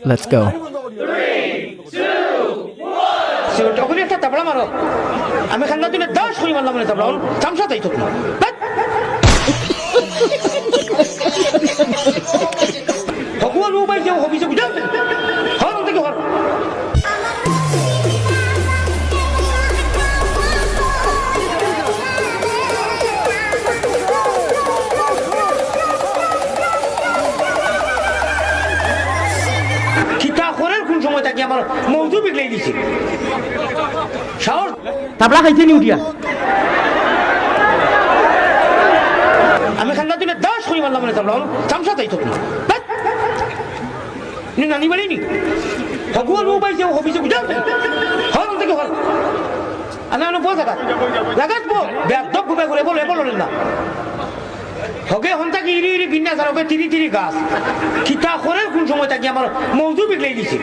Let's go. তখন একটা তাবলা মারো আমি খান্না দিলে 10 করে মারলাম মানে তাবলা চামচা তাই তো ভগবান মোবাইল যে হবি যে বুঝান হর থেকে হর কিতা করেন কোন সময় তাকে আমার মৌজু বিগলাই দিছে সাহস তাবলা খাইতে নি উঠিয়া আমি খান্না দিলে 10 করে মারলাম মানে তাবলা চামচা তাই তো নানি বাড়িনি ভগবান মোবাইল যে হবি যে বুঝান হর থেকে হর আমি অনেক বল থাকা লাগাতবো ব্যাগ ঘুমে ঘুরে বলে বলেন না হকে হন থাকি ইরি ইরি বিন্যাস আর ওকে তিরি তিরি গাছ কিতা করে কোন সময় তাকে আমার মৌজু বিগলাই দিছে